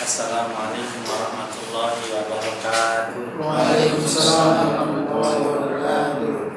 Assalamualaikum warahmatullahi wabarakatuh. Waalaikumsalam warahmatullahi wabarakatuh.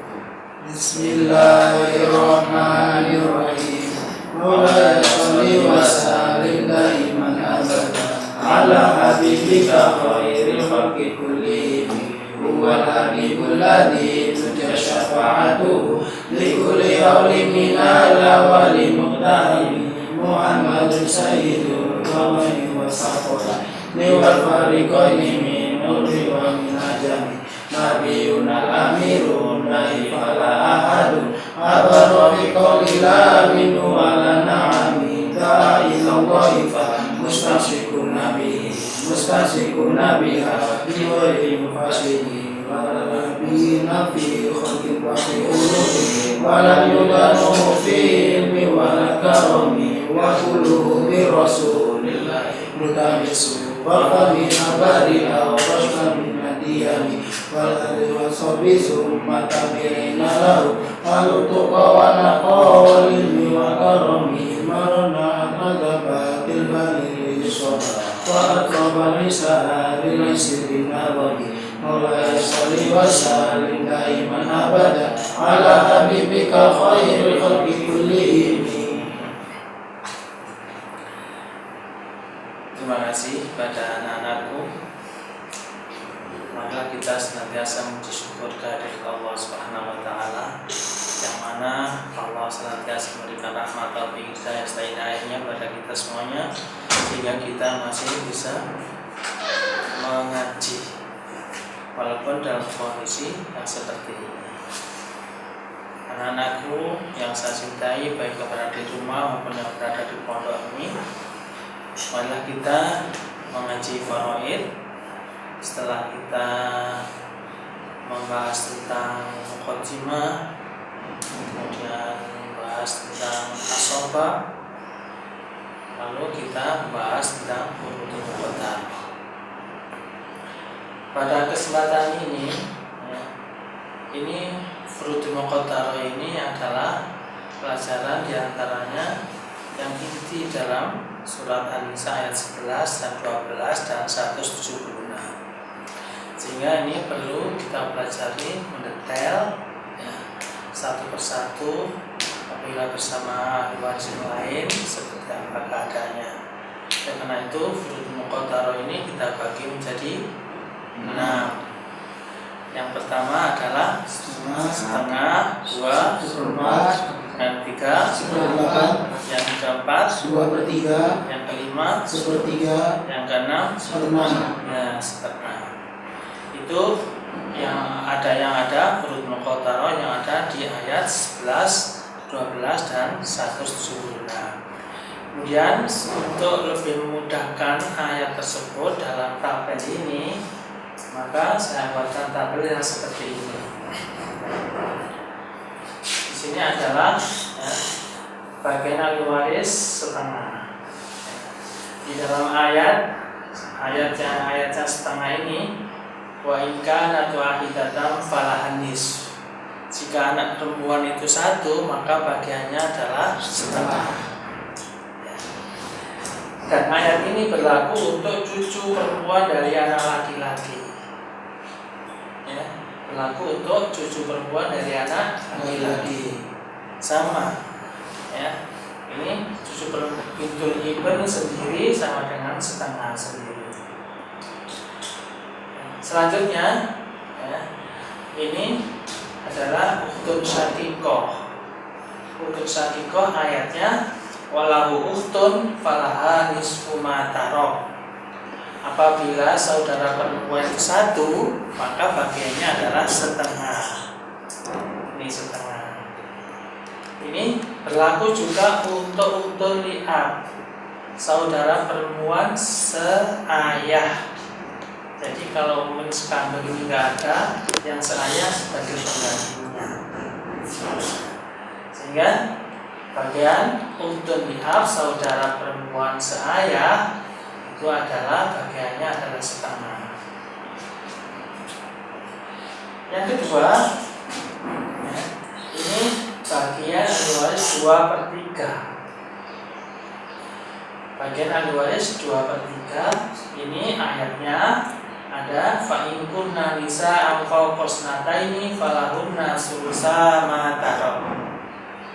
Bismillahirrahmanirrahim. Mawlaya sholli wa sallim daiman abada ala habibika khairil khalqi kullihim huwal habibul ladzi turja syafa'atuhu likulli hawlin minal awwali muqtahim Muhammadun sayyidul qawmi wa safara liwal fariqaini min nuri wa min ajami Nabiun al-amirun nahi fala ahadun Abaru fi qawli la minu ala na'ami Ta'ilallahi fa mustasyikun nabiha Biwari mufasidi Walabina fi khulqin wa fi uluhi Walam yudanu fi ilmi wala karami Wa kuluhu bi rasulillahi mutamisu Wa kami abadi au rashna min adiyami Wal adhi wa sobi summa tabirina lahu Walutuqa wa naqa ilmi wa karami Marana madabatil bani soba Wa atraba nisa'a bil isri nawabi Mawlaya sholli wa sallim daiman abada Ala habibika khairil khalqi kullihim. Terima kasih kepada anak-anakku. Maka kita senantiasa memuji syukur kehadirat Allah Subhanahu wa taala, yang mana Allah senantiasa memberikan rahmat taufik hidayah selain-lainnya pada kita semuanya, sehingga kita masih bisa mengaji walaupun dalam kondisi yang seperti ini. Anak-anakku yang saya cintai, baik yang berada di rumah maupun yang berada di pondok ini, marilah kita mengaji faraid. Setelah kita membahas tentang muqaddimah, kemudian membahas tentang asobah, lalu kita membahas tentang furudul muqaddarah. Pada kesempatan ini, furudul muqaddarah ini adalah pelajaran diantaranya yang inti dalam surat An-Nisa ayat 11 dan 12 dan 176. Sehingga ini perlu kita pelajari mendetail satu persatu apabila bersama ahli waris lain seperti apa keadaannya. Karena itu furudul muqaddarah ini kita bagi menjadi 6. Yang pertama adalah setengah, 2, dan 3, yang keempat 2/3, yang kelima 1/3, yang keenam 1/6. ya setengah. Itu yang ada furudul muqaddarah yang ada di ayat 11, 12 dan 176. Kemudian untuk lebih memudahkan ayat tersebut dalam tabel ini, maka saya buatkan tabel yang seperti ini. Di sini adalah bagian ahli waris setengah. Di dalam ayatnya setengah ini, wa in kanat wahidatan falahan nisf. Jika anak perempuan itu 1, maka bagiannya adalah setengah. Dan ayat ini berlaku untuk cucu perempuan dari anak laki-laki. Berlaku untuk cucu perempuan dari anak laki-laki. Sama. Ini cucu perempuan bintul ibn sendiri sama dengan setengah sendiri. Selanjutnya, ini adalah ukhtun syaqiqah. Ukhtun syaqiqah ayatnya walahu ukhtun falaha nisfu ma tarak. Apabila saudara perempuan itu 1, maka bagiannya adalah setengah. Ini setengah. Ini berlaku juga untuk ukhtun li'ab, saudara perempuan seayah. Jadi kalau sekandung ini nggak ada, yang seayah sebagai penggantinya. Sehingga bagian ukhtun li'ab, saudara perempuan seayah, itu adalah bagiannya adalah setengah. Yang kedua, ini bagian ahli waris 2/3. bagian ahli waris 2/3. Ini ayatnya ada fa in kunna nisa au qasnataini falahunna sulusa ma tarak.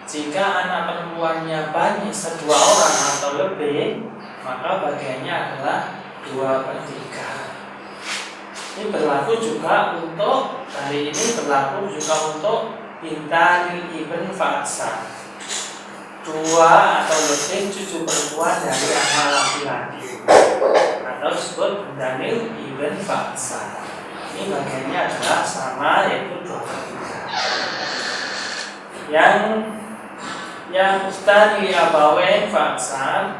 Jika anak perempuannya banyak 2 orang atau lebih, maka bagiannya adalah 2/3. Ini berlaku juga untuk hari ini berlaku juga untuk bintanil ibn fa'asa. 2 atau lebih cucu perempuan dari anak laki-laki atau disebut bintanil ibn fa'asa. Ini bagiannya adalah sama, yaitu 2/3. Yang ustani abawain fa'asa,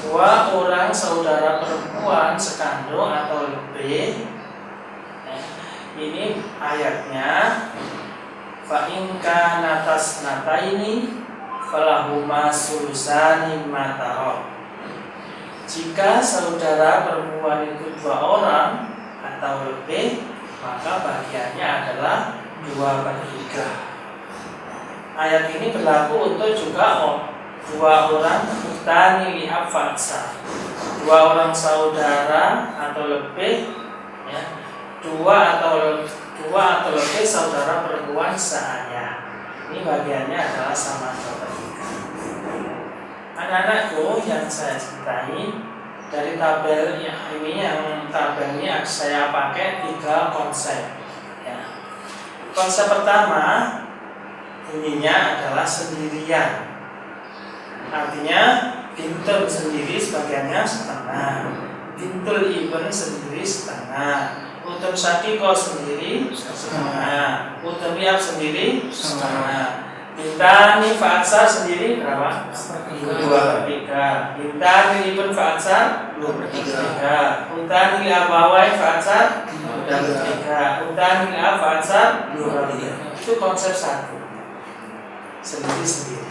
2 orang saudara perempuan sekandung atau lebih. Ini ayatnya fa in kana tasnataini falahuma sulusani mimma tarak. Jika saudara perempuan itu 2 orang atau lebih, maka bagiannya adalah 2/3. Ayat ini berlaku untuk juga 2 orang ukhtani li afaksa, 2 orang saudara atau lebih, ya, 2 atau lebih saudara perempuan seayah. Ini bagiannya adalah sama 2/3. Anak-anakku yang saya cintai, dari tabel yang tabel ini saya pakai 3 konsep. Ya. Konsep pertama bunyinya adalah sendirian. Artinya bintul sendiri sebagiannya setengah, bintul ibn sendiri setengah, utun syakiko sendiri setengah, utun liab sendiri setengah, bintani fa'atsar sendiri berapa? 2/3. Bintani ibn fa'atsar 2/3. Bintani abawai fa'atsar 2/3. Bintani liab fa'atsar 2/3. Itu konsep 1. Sendiri-sendiri,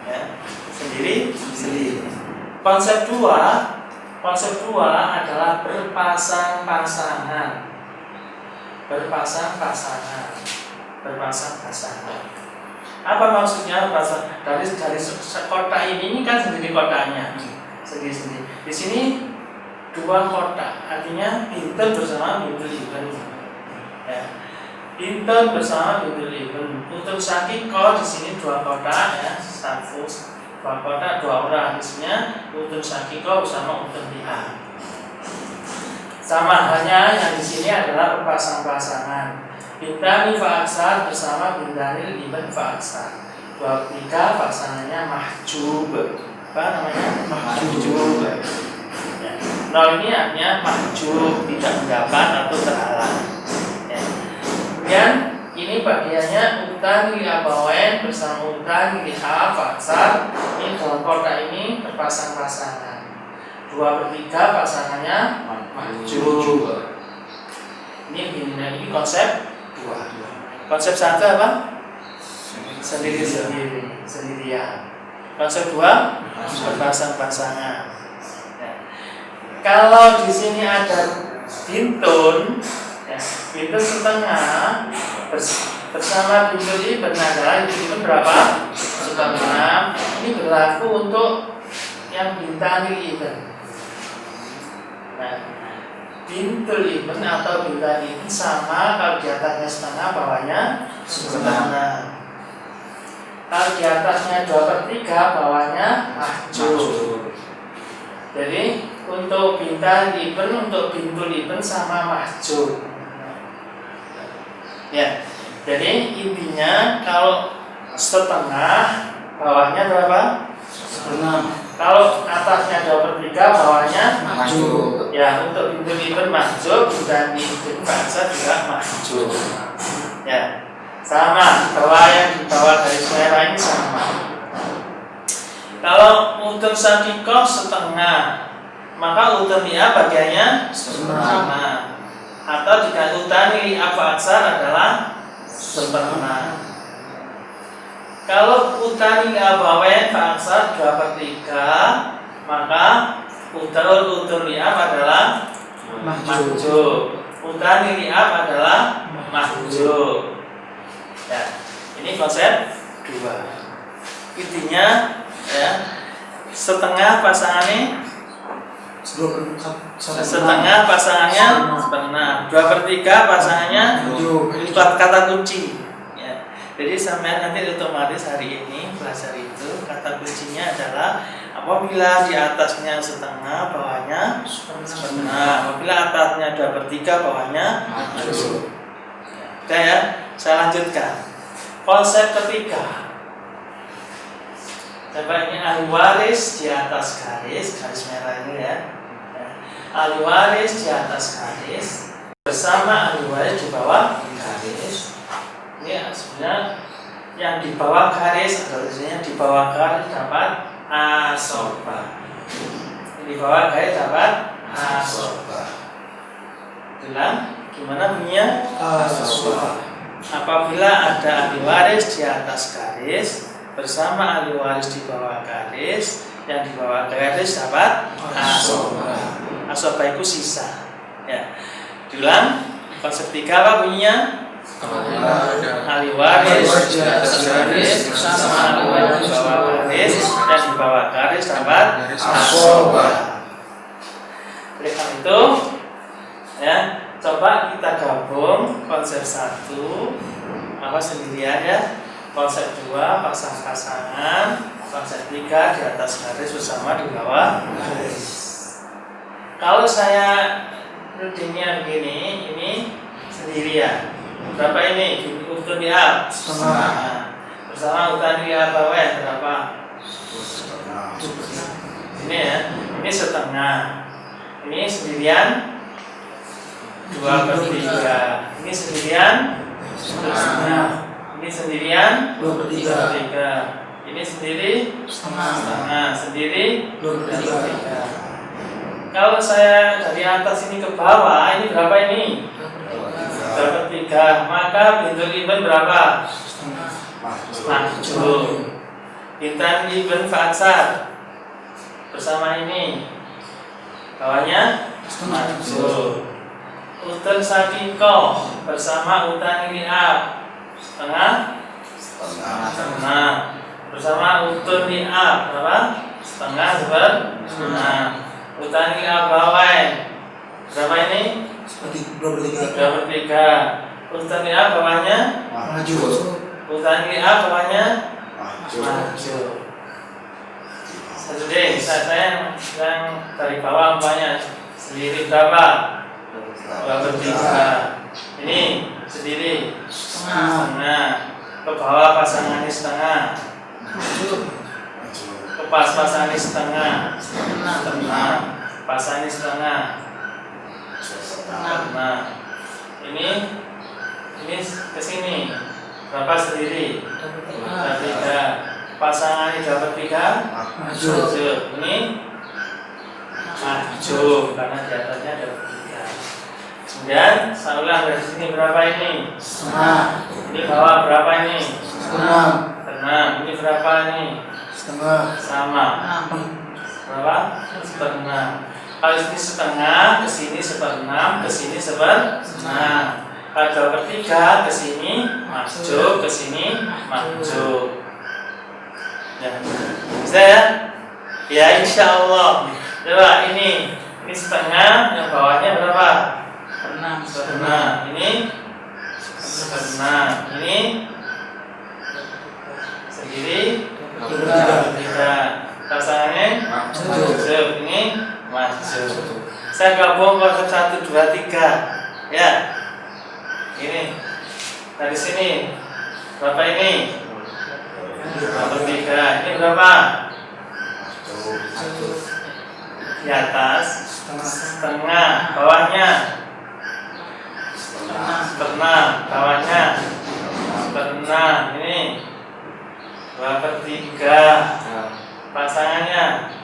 ya, sendiri-sendiri. Konsep 2 adalah berpasang-pasangan. Apa maksudnya berpasang? Dari kotak ini kan sendiri kotaknya, sendiri-sendiri. Di sini 2 kotak, artinya bintul bersama bintul ibn. Ya. Bintul bersama bintul ibn. Untuk syakiko di sini 2 kotak, ya, 2 kotak 2 orang. Isinya untuk syakiko bersama untuk liab. Sama halnya yang di sini adalah berpasang-pasangan. Bintani fa'aksar bersama bintani ibn fa'aksar. 2/3 pasangannya mahjub. Apa namanya? Mahjub. Ya. 0 ini artinya mahjub, tidak mendapat atau terhalang. Kemudian ini bagiannya utani abawain bersama utani liha faksar. Ini dalam kotak ini berpasang-pasangan. 2/3 pasangannya mahjub. Ini konsep 2. Konsep 1 apa? Sendirian. Konsep 2 berpasang-pasangan. Ya. Kalau di sini ada bintun, ya, bintun setengah bersama bintun ini bernada itu berapa? Setengah. Ini berlaku untuk yang bintani ibn. Nah, bintul ibn atau bintani ibn sama, kalau di atasnya setengah, bawahnya setengah. Kalau di atasnya 2/3, bawahnya mahjub. Jadi untuk bintan ibn, untuk bintul ibn sama mahjub. Ya, jadi intinya kalau setengah, bawahnya berapa? Setengah. Kalau atasnya 2/3, bawahnya Mahjub. ya, untuk bintul ibn mahjub dan ibn fa'atsar juga mahjub. Ya, sama. Bawah yang di bawah garis merah ini sama. Kalau untuk syakikoh setengah, maka utun liab bagiannya setengah. Atau jika utani liab fa'atsar adalah setengah. Kalau utani abawain fa'aksar 2/3, maka utun liab adalah mahjub. Utani liab adalah mahjub. Ya, ini konsep 2. Intinya, ya, setengah pasangannya setengah pasangannya sepenam, 2/3 pasangannya 4 kata kunci ya. Jadi sampai nanti otomatis hari ini pelajari itu kata kuncinya adalah apabila di atasnya setengah, bawahnya sepenam. Apabila atasnya 2/3, bawahnya 1. Oke ya, saya lanjutkan. Konsep ketiga. Coba ini ahli waris di atas garis merah ini ya. Ahli waris di atas garis bersama ahli waris di bawah garis. Ini sebenarnya yang di bawah garis atau biasanya di bawah garis dapat asoba. Di bawah garis dapat asoba. Ulang, gimana bunyinya? Asoba. Apabila ada ahli waris di atas garis bersama ahli waris di bawah garis, yang di bawah garis dapat asoba. Asoba itu sisa. Ya. Diulang, konsep 3 apa bunyinya? Ahli waris di atas garis bersama ahli waris di bawah garis, yang di bawah garis dapat asoba. Oleh karena itu, ya, coba kita gabung konsep 1 apa sendirian ya. Konsep 2 pasang-pasangan, konsep 3 di atas garis bersama di bawah garis. Kalau saya rutinnya begini, ini sendirian. Berapa ini? Urutan di A setengah. Bersama urutan di A bawah berapa? Ini ya, ini setengah. Ini sendirian 2/3. Ini sendirian setengah. Ini sendirian 2/3. Ini sendiri setengah. Sendiri 2/3. Kalau saya dari atas ini ke bawah, ini berapa ini? 2/3. Maka bintul ibn berapa? Mahjub. Bintan ibn fatsar bersama ini bawahnya mahjub. Utan sakiko bersama utan li'ab setengah bersama utun li'ab berapa? Setengah seperempat. Utan li'ab bawah berapa ini? 2/3. Utan li'ab bawahnya mahjub. Utan li'ab bawahnya mahjub. Satu deh, saya yang dari bawah umpamanya sendiri berapa? 2/3. Ini sendiri setengah. Ke bawah pasangannya setengah. Ke pasangannya setengah. Pasangannya setengah. Ini ke sini. Berapa sendiri? 2/3. Pasangannya 2/3. Mahjub. Ini mahjub karena di atasnya ada 2/3. Kemudian saya ulang dari sini berapa ini? Setengah. Ini bawah berapa ini? Setengah. Ini berapa ini? Setengah. Sama. Berapa? Setengah. Kalau ini setengah, ke sini seperenam, ke sini seperenam. Kalau 2/3 ke sini mahjub, ke sini mahjub. Ya. Bisa ya? Ya insya Allah. Coba ini setengah, yang bawahnya berapa? Setengah. Ini setengah. Ini sendiri 2/3. Pasangannya mahjub. Ini mahjub. Saya gabung konsep 1, 2, 3. Ya. Ini dari sini berapa ini? 2/3. Ini berapa? Di atas setengah, bawahnya setengah, bawahnya setengah. Ini 2/3. Pasangannya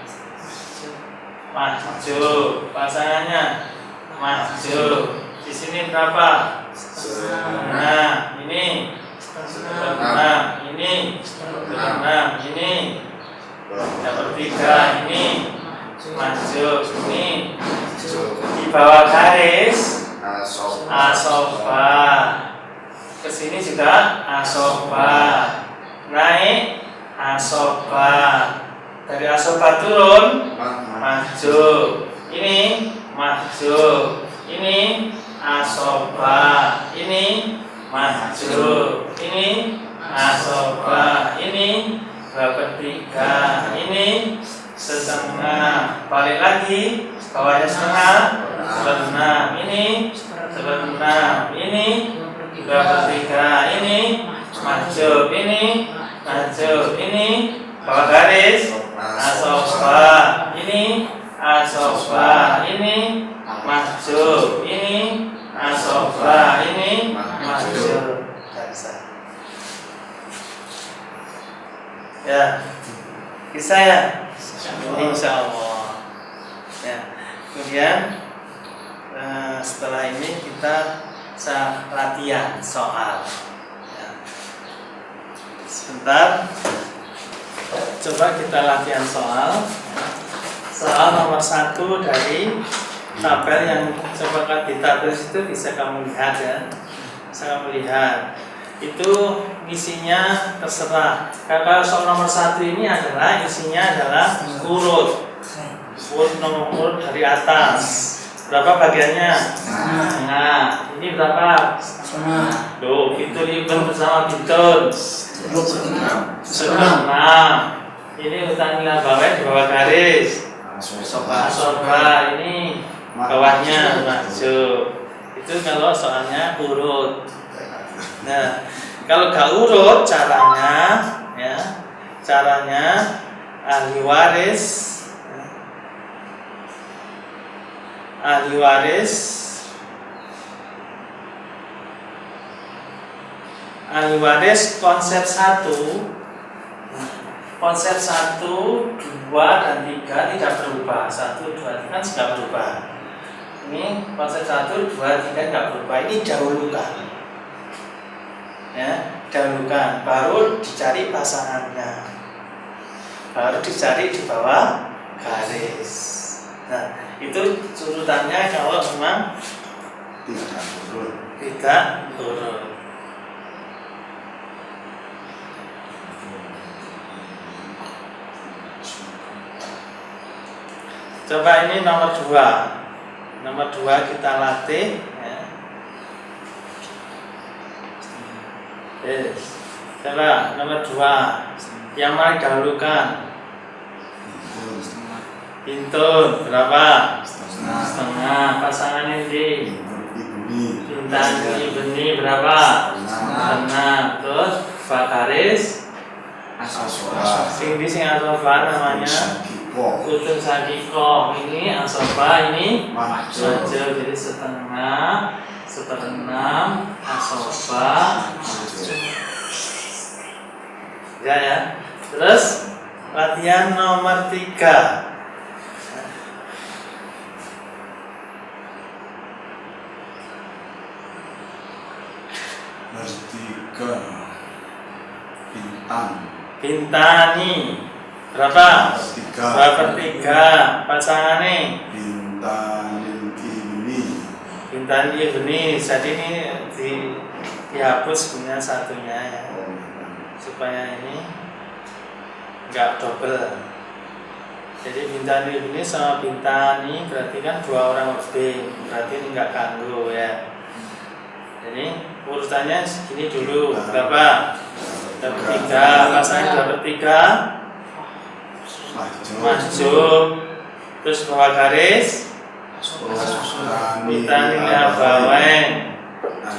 mahjub. Pasangannya mahjub. Di sini berapa? Setengah. Ini setengah. Ini setengah. Ini 2/3. Ini mahjub. Ini di bawah garis asoba. Kesini juga asoba. Naik asoba. dari asoba turun mahjub. Ini mahjub. Ini asoba. Ini mahjub. Ini asoba. Ini bab 3. Ini setengah. Balik lagi. Bawahnya setengah. Sebenam. Ini sebenam. Ini bab 3. Ini mahjub. Ini mahjub. Ini bawah garis asoba. Ini asoba. Ini mahjub. Ini asoba. Ini mahjub. Ya, bisa ya? Insya Allah. Ya, kemudian setelah ini kita latihan soal. Ya. Sebentar. Coba kita latihan soal. Soal nomor 1 dari tabel yang coba di tabel itu bisa kamu lihat ya. Bisa kamu lihat. Itu isinya terserah. Kalau soal nomor 1 ini adalah isinya adalah urut nomor urut dari atas. Berapa bagiannya? Nah, ini berapa? Loh, Bintun Ibn bersama Bintun 6. Ini urutan nilai bawah di bawah garis asoba. Ini bawahnya mahjub. Itu kalau soalnya urut. Nah, kalau gak urut caranya ahli waris konsep 1, 2 dan 3 tidak berubah. 1, 2, 3 kan sudah berubah. Ini konsep 1, 2, 3 tidak berubah. Ini dahulukan. Ya, dahulukan, baru dicari pasangannya, baru dicari di bawah garis. Nah, itu urutannya kalau memang tidak urut. Coba ini nomor 2. Nomor 2 kita latih ya. Coba nomor 2 yang mana dahulukan? Bintun berapa? Setengah. Pasangan ini Bintang Ibni berapa? Setengah. Terus garis sing asoba namanya Utun Sakiko. Ini asoba, ini mahjub. Jadi setengah asoba mahjub. Ya. Terus latihan nomor 3. Bintani berapa? 3. Pasangannya Bintani Ibni. Jadi ini dihapus punya satunya ya, supaya ini enggak double. Jadi Bintani Ibni sama Bintani berarti kan 2 orang lebih. Berarti ini enggak ganggu ya. Jadi urutannya segini dulu. Berapa? 3. Pasangan 3 mahjub. Terus bawah garis Bintani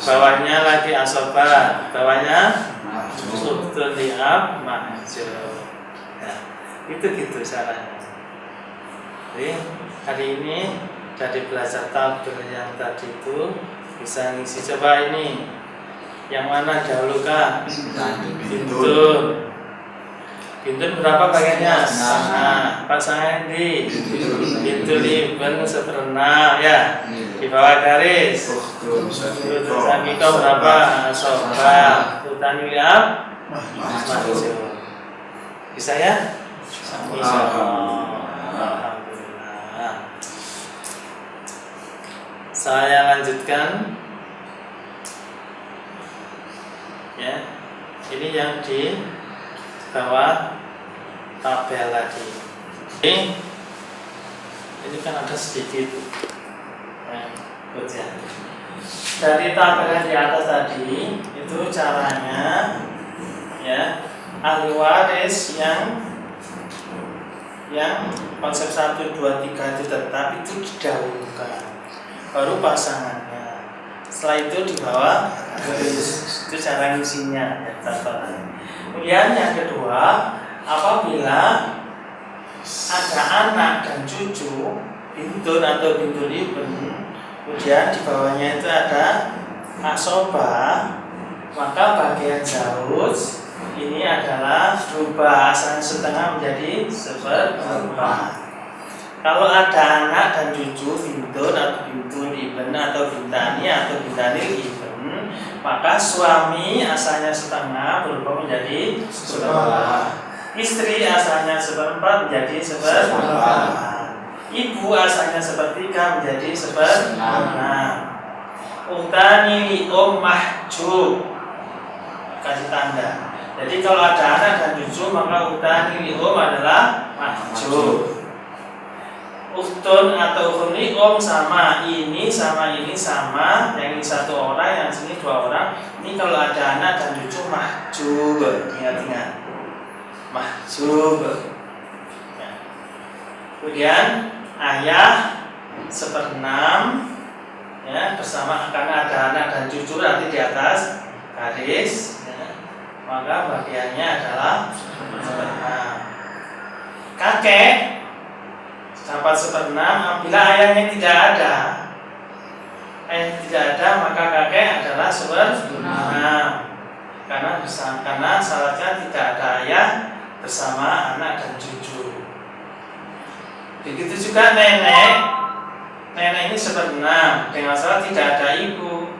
bawahnya lagi asoba, bawahnya Utun liab mahjub. Ya, itu gitu caranya. Jadi hari ini dari belajar tabel yang tadi itu bisa ngisi. Coba ini yang mana dahulukan? Bintun berapa bagiannya? Nah, pasangan di Bintun Ibn seterenah ya. Di bawah garis Utun Sakiko berapa? Asoba. Utun liab mahjub. Bisa ya? Bisa. Alhamdulillah. Saya lanjutkan ya. Ini yang di bawah tabel tadi. Ini kan ada sedikit ya. Dari tabel yang di atas tadi itu caranya ya, ahli waris yang konsep 1, 2, 3 itu tetap itu didahulukan, baru pasangannya. Setelah itu di bawah garis. Itu cara ngisinya ya, tatanan. Kemudian yang kedua, apabila ada anak dan cucu bintun atau bintun ibn, kemudian di bawahnya itu ada asobah, maka bagian zauj ini adalah berubah asalnya setengah menjadi seperempat. Kalau ada anak dan cucu bintun atau bintun ibn atau bintani atau bintanil ibn, maka suami asalnya setengah berubah menjadi seperempat. Istri asalnya seperempat menjadi seperempat. Ibu asalnya sepertiga menjadi seperenam. Utani li mahjub, kasih tanda. Jadi kalau ada anak dan cucu maka utani li adalah mahjub. Uhtun atau ukhuni sama ini sama ini sama, yang ini satu orang, yang sini dua orang. Ini kalau ada anak dan cucu mahjub, ingat-ingat. Mahjub. Ya. Kemudian ayah seperenam ya, bersama karena ada anak dan cucu nanti di atas garis ya, maka bagiannya adalah seperenam. Kakek dapat seperenam apabila ayahnya tidak ada. Ayah tidak ada maka kakek adalah seperenam. Karena syaratnya tidak ada ayah bersama anak dan cucu. Begitu juga nenek ini seperenam dengan syarat tidak ada ibu.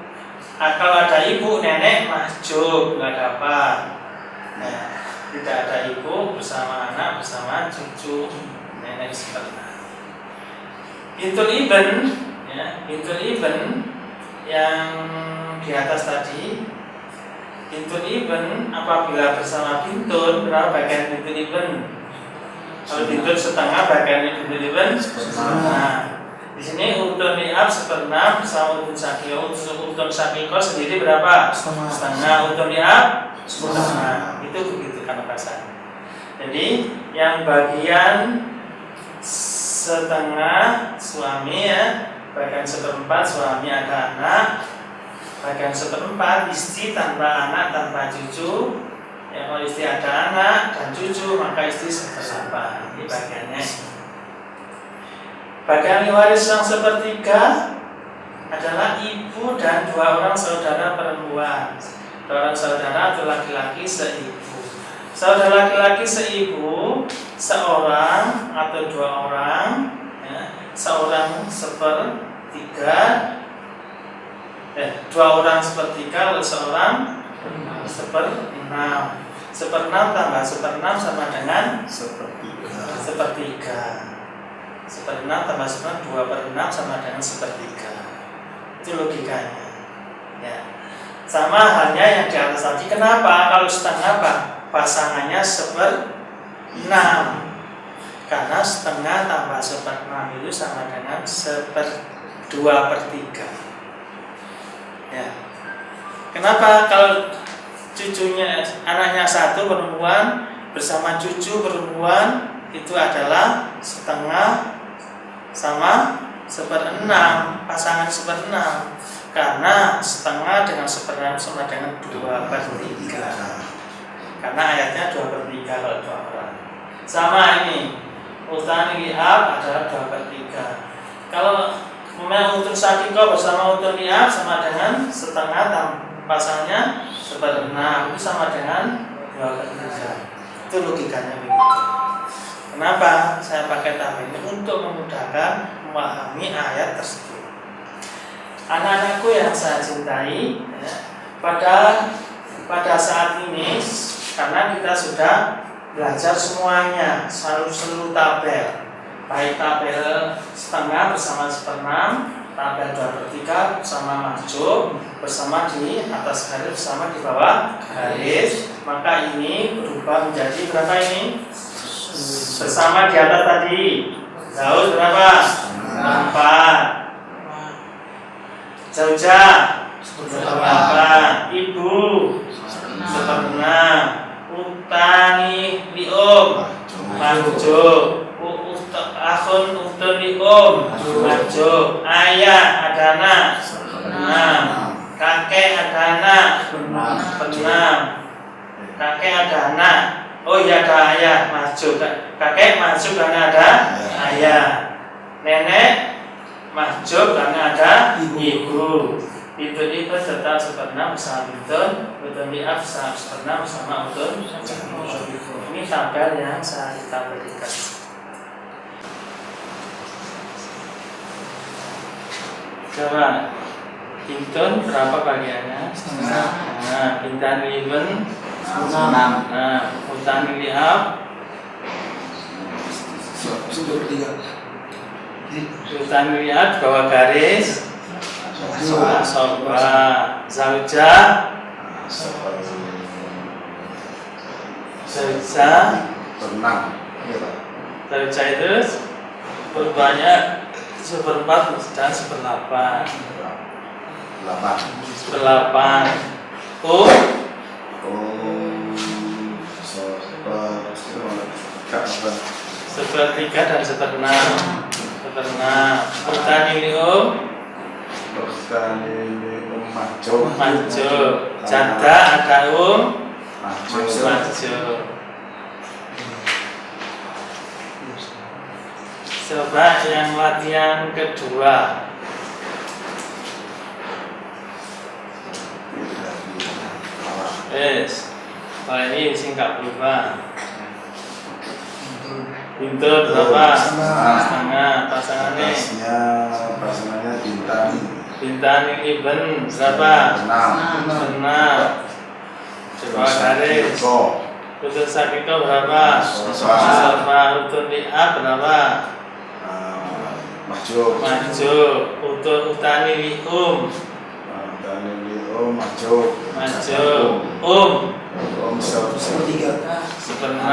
Kalau ada ibu, nenek mahjub, nggak dapat. Nah, tidak ada ibu bersama anak bersama cucu, nenek seperenam. Bintul ibn, ya, bintul ibn yang di atas tadi. Bintun ibn apabila bersama bintun, berapa bagian bintun ibn? Kalau bintun setengah, bagiannya bintun ibn setengah. Di sini untun li'ab seperenam bersama untun sakio. Untun sakiko sendiri berapa? Setengah. Untun li'ab setengah. Itu begitu kan pasang. Jadi yang bagian setengah suami ya, bagian seperempat suami ada anak. Bagian seperempat istri tanpa anak tanpa cucu. Ya, kalau istri ada anak dan cucu maka istri seperempat. Ini bagiannya. Bagian waris yang sepertiga adalah ibu dan dua orang saudara perempuan. Dua orang saudara atau laki-laki seibu. Saudara laki-laki seibu, seorang atau dua orang, ya, seorang sepertiga. Dua orang sepertiga, seorang seperenam. Seperenam tambah seperenam sama dengan sepertiga. Seperenam tambah seperenam 2/6 sama dengan sepertiga. Itu logikanya. Ya. Sama halnya yang di atas tadi. Kenapa? Kalau setengah pasangannya seperenam. Karena setengah tambah seperenam itu sama dengan 2/3. Ya. Kenapa kalau cucunya anaknya satu perempuan bersama cucu perempuan itu adalah setengah sama seperenam, pasangan seperenam, karena setengah dengan seperenam sama dengan 2/3. Karena ayatnya 2/3 kalau dua orang. Sama ini utani li'ab adalah 2/3. Kalau untun sakiko bersama untun li'ab sama dengan setengah pasangannya seperenam, itu sama dengan 2/3. Itu logikanya begitu. Kenapa saya pakai tabel ini? Untuk memudahkan memahami ayat tersebut. Anak-anakku yang saya cintai, ya, pada saat ini karena kita sudah belajar semuanya, seluruh tabel, baik tabel setengah bersama seperenam, tabel 2/3 bersama mahjub, bersama di atas garis bersama di bawah garis, maka ini berubah menjadi berapa ini? bersama di atas tadi. Zaud berapa? 4. Zaujah 8. Ibu 6. Utani lium majuk. Akhun utun lium majuk. Ayah ada anak 6. Kakek ada anak 6. Kakek ada anak. Oh iya ada ayah masuk. Kakek masuk karena ada ayah. Nenek masuk karena ada ibu. Itu serta seperenam bersama betul liab seperenam bersama utun. Ini tabel yang saya kita berikan. Coba Bintun berapa bagiannya? Nah, Bintan Liben 6. Nah, Utani Liab Utani Liab bawah garis Soba Zauja Zauja itu berbanyak 1/4 dan 1/8. 8. Sepertiga dan seperenam. Utani lium majuk. Janda ada majuk. Coba yang latihan kedua. Kalau ini singkat berubah. Bintun berapa? Setengah. Pasangannya Bintan Iben berapa? 6. Coba garis. Utun Sakiko berapa? Utun Liab berapa? Majuk. Utani Lium majuk. Sepertiga. 1/6.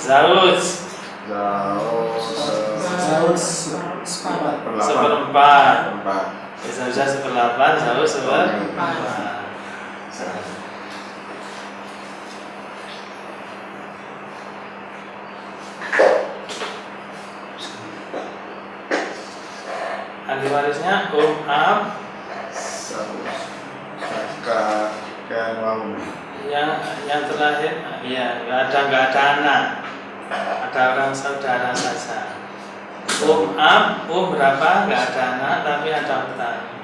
Zaud 1/4. Zaujah 1/8. Zaud 1/4. Ahli warisnya Ab yang terakhir ya nggak ada anak, ada orang saudara saja. Ab berapa? Nggak ada anak tapi ada utani.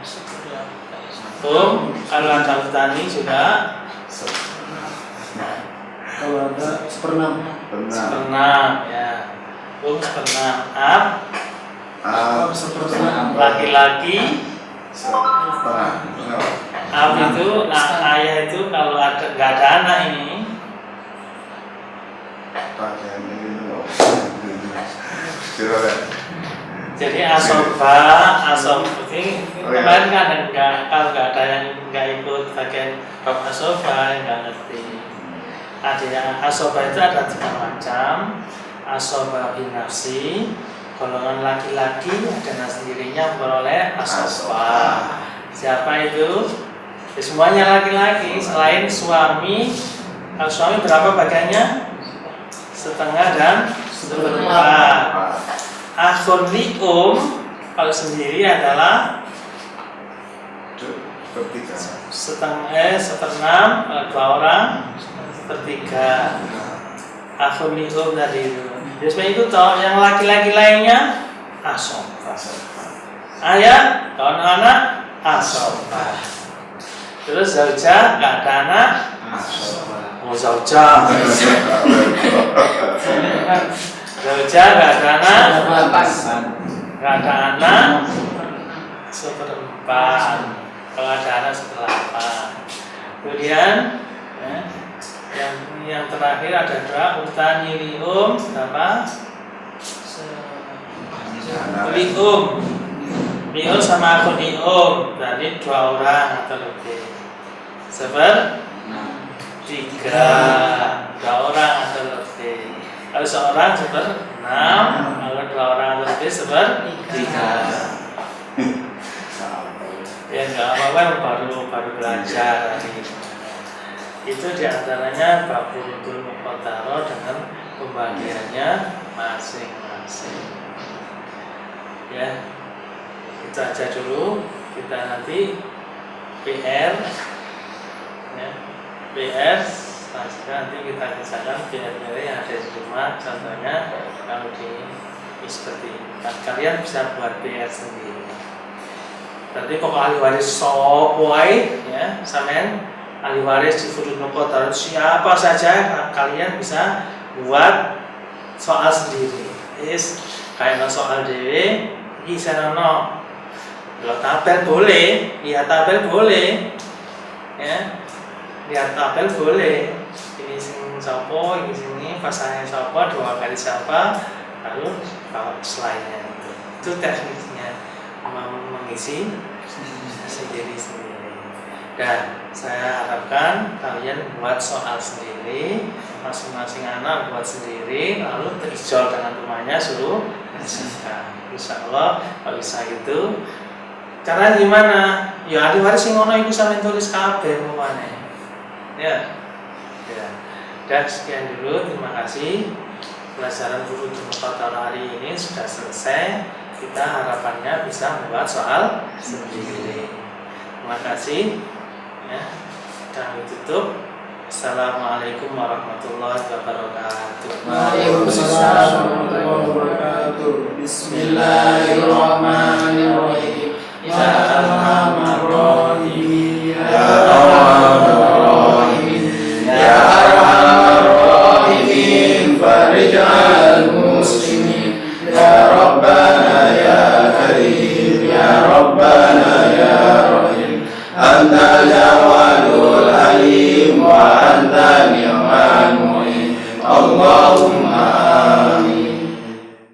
Kalau ada utani juga Kalau ada 1/6 ya. 1/6. Ab 1/6 laki-laki. Ab itu, ayah itu kalau nggak ada anak ini. Jadi asoba ini kemarin kan kalau nggak ada yang nggak ikut bagian bab asoba nggak ngerti. Ada yang asoba itu ada 3 macam. Asoba binafsi, golongan laki-laki dengan sendirinya memperoleh asoba. Siapa itu? Ya, semuanya laki-laki selain suami. Kalau suami berapa bagiannya? 1/2 dan 1/4. Akhun lium kalau sendiri adalah 1/6. 2 orang 1/3. Akhun lium tadi itu. Biasanya itu toh yang laki-laki lainnya asoba. Ayah, kalau anak asoba. Terus zaujah nggak ada anak zaujah. Zaujah nggak ada anak 1/4. Kalau ada anak 1/8. Kemudian yang terakhir ada 2 utani lium berapa? Lium sama akun lium berarti 2 orang atau lebih. 3 2 orang atau lebih. Kalau seorang seper-6, kalau 2 orang atau lebih seper-3. Ya nggak apa-apa, baru belajar tadi. Itu diantaranya bab furuudul muqaddarah dengan pembagiannya masing-masing. Ya, itu aja dulu. Kita nanti PR, ya, PR. Selanjutnya nanti kita kerjakan PR yang ada di rumah. Contohnya kalau di seperti ini, kalian bisa buat PR sendiri. Berarti pokok ahli waris sop wae, ya, sampean ahli waris di furuudul muqaddarah siapa saja kalian bisa buat soal sendiri. Kayak soal dewe, bisa nono. Kalau tabel boleh, lihat tabel boleh, ya, lihat tabel boleh. Ini sing sopo, ini sini pasangan sopo, 2 kali siapa, lalu bawa slide-nya itu tekniknya mengisi sendiri. Dan saya harapkan kalian buat soal sendiri, masing-masing anak buat sendiri, lalu terijol dengan rumahnya suruh hasilkan. Insya Allah kalau bisa gitu. Caranya gimana? Ya ahli waris sing ngono iku sampeyan tulis kabeh rumahnya. Ya. Dan sekian dulu, terima kasih. Pelajaran furuudul muqaddarah hari ini sudah selesai. Kita harapannya bisa membuat soal sendiri. Terima kasih. Ya, kami tutup. Assalamualaikum warahmatullahi wabarakatuh. Waalaikumsalam warahmatullahi wabarakatuh. Bismillahirrahmanirrahim.